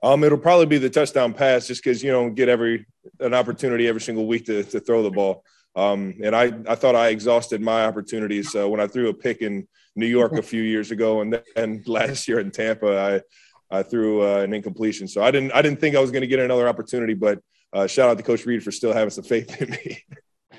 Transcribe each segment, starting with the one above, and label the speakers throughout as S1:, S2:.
S1: It'll probably be the touchdown pass, just because you don't get an opportunity every single week to throw the ball. And I thought I exhausted my opportunities when I threw a pick in New York a few years ago, and then last year in Tampa, I threw an incompletion. So I didn't think I was going to get another opportunity, but shout out to Coach Reed for still having some faith in me.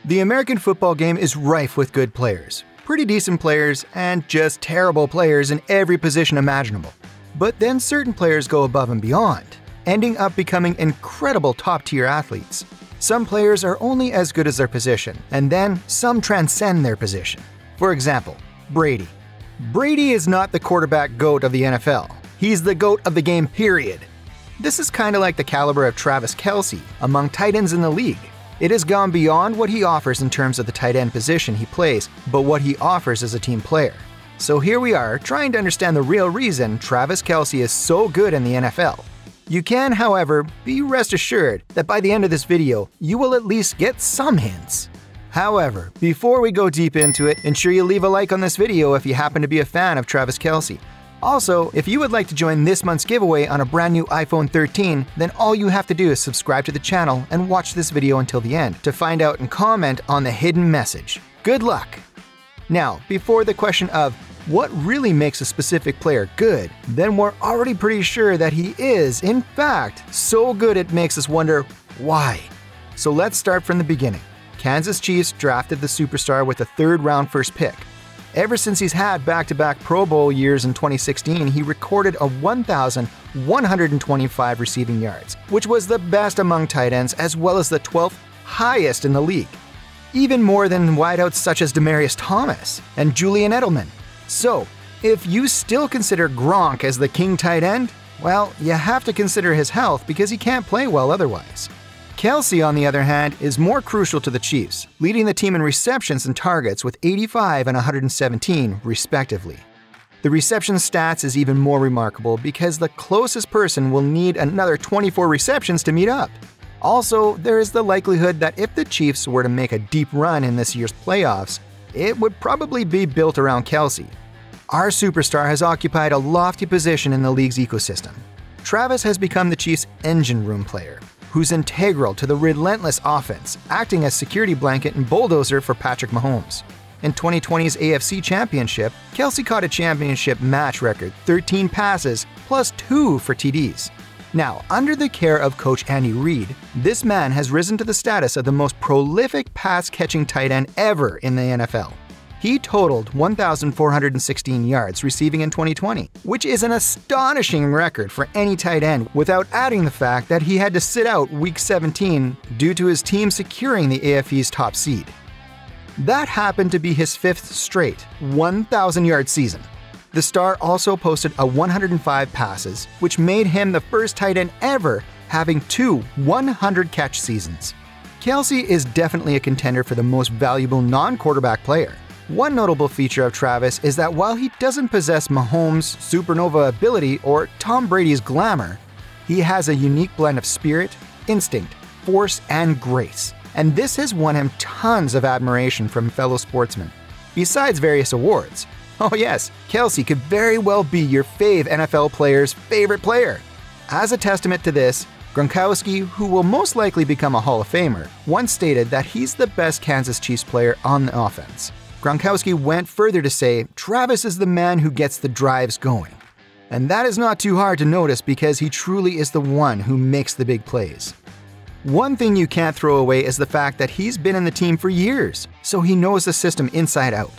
S2: The American football game is rife with good players, pretty decent players, and just terrible players in every position imaginable. But then certain players go above and beyond, ending up becoming incredible top-tier athletes. Some players are only as good as their position, and then some transcend their position. For example, Brady. Brady is not the quarterback GOAT of the NFL. He's the GOAT of the game, period. This is kind of like the caliber of Travis Kelce among tight ends in the league. It has gone beyond what he offers in terms of the tight end position he plays, but what he offers as a team player. So here we are, trying to understand the real reason Travis Kelce is so good in the NFL. You can, however, be rest assured that by the end of this video, you will at least get some hints. However, before we go deep into it, ensure you leave a like on this video if you happen to be a fan of Travis Kelce. Also, if you would like to join this month's giveaway on a brand new iPhone 13, then all you have to do is subscribe to the channel and watch this video until the end to find out and comment on the hidden message. Good luck! Now, before the question of what really makes a specific player good, then we're already pretty sure that he is, in fact, so good it makes us wonder why. So let's start from the beginning. Kansas Chiefs drafted the superstar with a third-round first pick. Ever since he's had back-to-back Pro Bowl years in 2016, he recorded a 1,125 receiving yards, which was the best among tight ends as well as the 12th highest in the league. Even more than wideouts such as Demaryius Thomas and Julian Edelman. So, if you still consider Gronk as the king tight end, well, you have to consider his health because he can't play well otherwise. Kelce, on the other hand, is more crucial to the Chiefs, leading the team in receptions and targets with 85 and 117, respectively. The reception stats is even more remarkable because the closest person will need another 24 receptions to meet up. Also, there is the likelihood that if the Chiefs were to make a deep run in this year's playoffs, it would probably be built around Kelce. Our superstar has occupied a lofty position in the league's ecosystem. Travis has become the Chiefs' engine room player, who's integral to the relentless offense, acting as security blanket and bulldozer for Patrick Mahomes. In 2020's AFC Championship, Kelce caught a championship match record 13 passes plus 2 for TDs. Now, under the care of Coach Andy Reid, this man has risen to the status of the most prolific pass-catching tight end ever in the NFL. He totaled 1,416 yards receiving in 2020, which is an astonishing record for any tight end without adding the fact that he had to sit out Week 17 due to his team securing the AFC's top seed. That happened to be his 5th straight 1,000-yard season. The star also posted a 105 passes, which made him the first tight end ever having 2 100-catch seasons. Kelce is definitely a contender for the most valuable non-quarterback player. One notable feature of Travis is that while he doesn't possess Mahomes' supernova ability or Tom Brady's glamour, he has a unique blend of spirit, instinct, force, and grace. And this has won him tons of admiration from fellow sportsmen, besides various awards. Oh yes, Kelce could very well be your fave NFL player's favorite player. As a testament to this, Gronkowski, who will most likely become a Hall of Famer, once stated that he's the best Kansas Chiefs player on the offense. Gronkowski went further to say, Travis is the man who gets the drives going. And that is not too hard to notice because he truly is the one who makes the big plays. One thing you can't throw away is the fact that he's been in the team for years, so he knows the system inside out.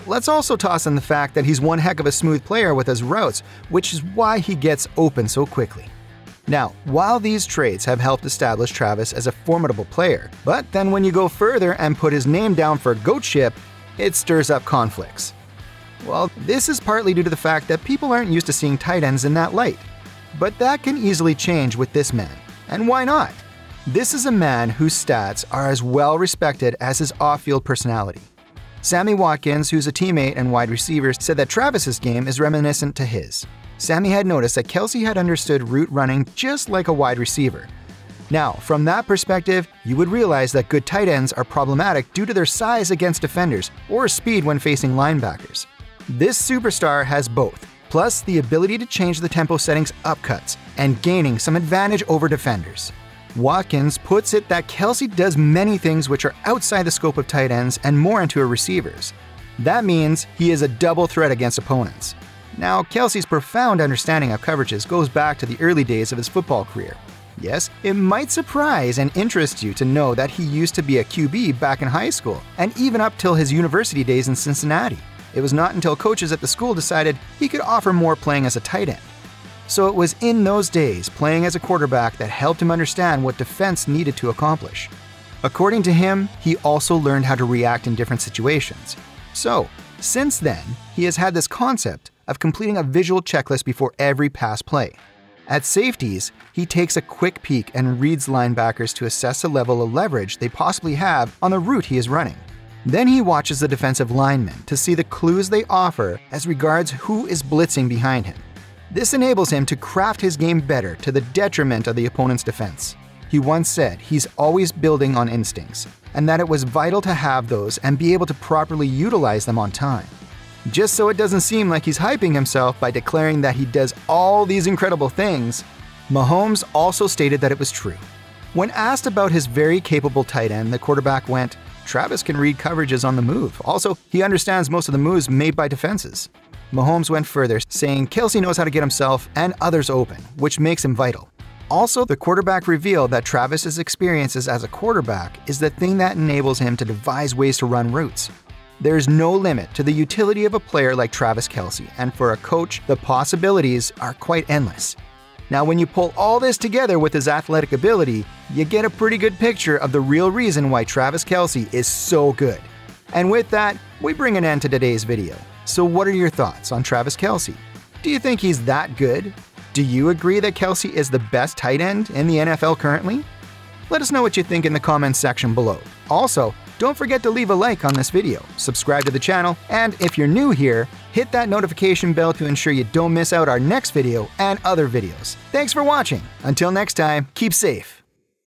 S2: Let's also toss in the fact that he's one heck of a smooth player with his routes, which is why he gets open so quickly. Now, while these traits have helped establish Travis as a formidable player, but then when you go further and put his name down for GOATship, it stirs up conflicts. Well, this is partly due to the fact that people aren't used to seeing tight ends in that light. But that can easily change with this man. And why not? This is a man whose stats are as well respected as his off-field personality. Sammy Watkins, who's a teammate and wide receiver, said that Travis's game is reminiscent to his. Sammy had noticed that Kelce had understood route running just like a wide receiver. Now, from that perspective, you would realize that good tight ends are problematic due to their size against defenders or speed when facing linebackers. This superstar has both, plus the ability to change the tempo settings upcuts and gaining some advantage over defenders. Watkins puts it that Kelce does many things which are outside the scope of tight ends and more into a receivers. That means he is a double threat against opponents. Now, Kelce's profound understanding of coverages goes back to the early days of his football career. Yes, it might surprise and interest you to know that he used to be a QB back in high school, and even up till his university days in Cincinnati. It was not until coaches at the school decided he could offer more playing as a tight end. So it was in those days, playing as a quarterback, that helped him understand what defense needed to accomplish. According to him, he also learned how to react in different situations. So, since then, he has had this concept of completing a visual checklist before every pass play. At safeties, he takes a quick peek and reads linebackers to assess the level of leverage they possibly have on the route he is running. Then he watches the defensive linemen to see the clues they offer as regards who is blitzing behind him. This enables him to craft his game better to the detriment of the opponent's defense. He once said he's always building on instincts, and that it was vital to have those and be able to properly utilize them on time. Just so it doesn't seem like he's hyping himself by declaring that he does all these incredible things, Mahomes also stated that it was true. When asked about his very capable tight end, the quarterback went, "Travis can read coverages on the move. Also, he understands most of the moves made by defenses." Mahomes went further, saying Kelce knows how to get himself and others open, which makes him vital. Also, the quarterback revealed that Travis's experiences as a quarterback is the thing that enables him to devise ways to run routes. There's no limit to the utility of a player like Travis Kelce, and for a coach, the possibilities are quite endless. Now, when you pull all this together with his athletic ability, you get a pretty good picture of the real reason why Travis Kelce is so good. And with that, we bring an end to today's video. So what are your thoughts on Travis Kelce? Do you think he's that good? Do you agree that Kelce is the best tight end in the NFL currently? Let us know what you think in the comments section below. Also, don't forget to leave a like on this video, subscribe to the channel, and if you're new here, hit that notification bell to ensure you don't miss out our next video and other videos. Thanks for watching. Until next time, keep safe.